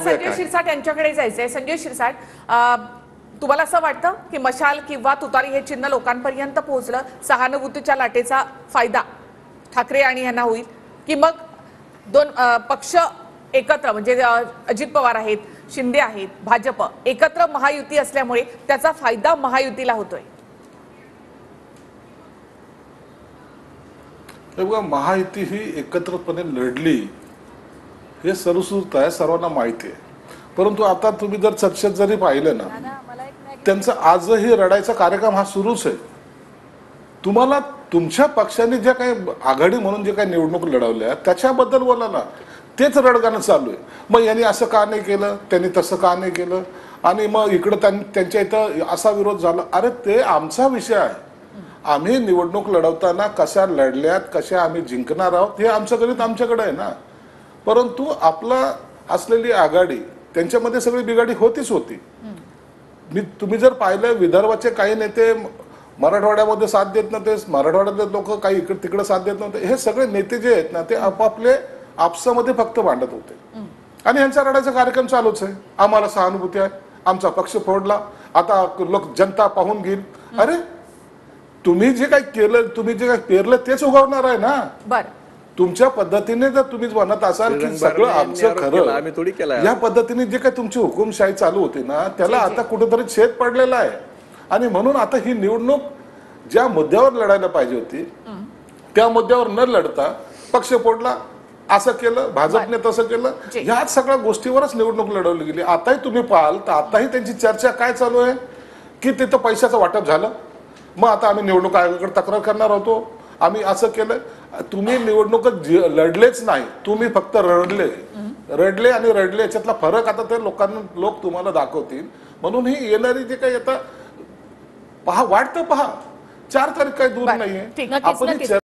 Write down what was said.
संजय शिरसाट यांच्याकडे जायचंय. संजय शिरसाट, तुम्हाला असं वाटतं की मशाल किंवा तुतारी हे चिन्ह लोकांपर्यंत पोहोचलं, सहानुभूतीच्या लाटेचा फायदा ठाकरे आणि यांना होईल, की मग दोन पक्ष एकत्र म्हणजे अजित पवार आहेत, शिंदे आहेत, भाजप एकत्र महायुती असल्यामुळे त्याचा फायदा महायुतीला होतोय? बघा, महायुती ही एकत्रपणे लढली हे सुरूच आहे, सर्वांना माहिती आहे. परंतु आता तुम्ही जर चर्चेत जरी पाहिलं ना, त्यांचा आजही रडायचा कार्यक्रम हा सुरूच आहे. तुम्हाला तुमच्या पक्षाने ज्या काही आघाडी म्हणून जे काही निवडणूक लढवल्या त्याच्याबद्दल बोला ना. तेच रडगाणं चालू आहे. मग यांनी असं का नाही केलं, त्यांनी तसं का नाही केलं, आणि मग इकडं त्यांच्या इथं असा विरोध झाला. अरे ते आमचा विषय आहे. आम्ही निवडणूक लढवताना कशा लढल्यात, कशा आम्ही जिंकणार आहोत हे आमचं गणित आमच्याकडे आहे ना. परंतु आपला असलेली आघाडी त्यांच्यामध्ये सगळी बिघाडी होतीच होती. तुम्ही जर पाहिलं, विदर्भाचे काही नेते मराठवाड्यामध्ये साथ देत नव्हते, मराठवाड्यातले लोक काही इकडे तिकडे साथ देत नव्हते. हे सगळे नेते जे आहेत ना, ते आपापले आपसामध्ये फक्त भांडत होते आणि यांचा रडायचा कार्यक्रम चालूच आहे. आम्हाला सहानुभूती आहे, आमचा पक्ष फोडला, आता लोक जनता पाहून घेईल. अरे तुम्ही जे काही केलं, तुम्ही जे काही पेरलं तेच उगवणार आहे ना. बरं, तुमच्या पद्धतीने जर तुम्हीच म्हणत असाल की सगळं आमचं खरं, या पद्धतीने जे काही तुमची हुकुमशाही चालू होती ना, त्याला आता कुठेतरी छेद पडलेला आहे. आणि म्हणून आता ही निवडणूक ज्या मुद्द्यावर लढायला पाहिजे होती त्या मुद्द्यावर न लढता पक्ष फोडला, असं केलं, भाजपने तसं केलं, ह्या सगळ्या गोष्टीवरच निवडणूक लढवली गेली. आताही तुम्ही पाहाल तर आताही त्यांची चर्चा काय चालू आहे की तिथं पैशाचं वाटप झालं, मग आता आम्ही निवडणूक आयोगाकडे तक्रार करणार होतो, आम्ही असं केलं. तुम्ही निवडणूक लढलेच नाही, तुम्ही फक्त रडले आणि रडले. याच्यातला फरक आता ते लोक तुम्हाला दाखवतील. म्हणून ही येणारी जे काही आता पहा, वाटतं पहा, 4 तारीख काही दूर नाहीये. आपण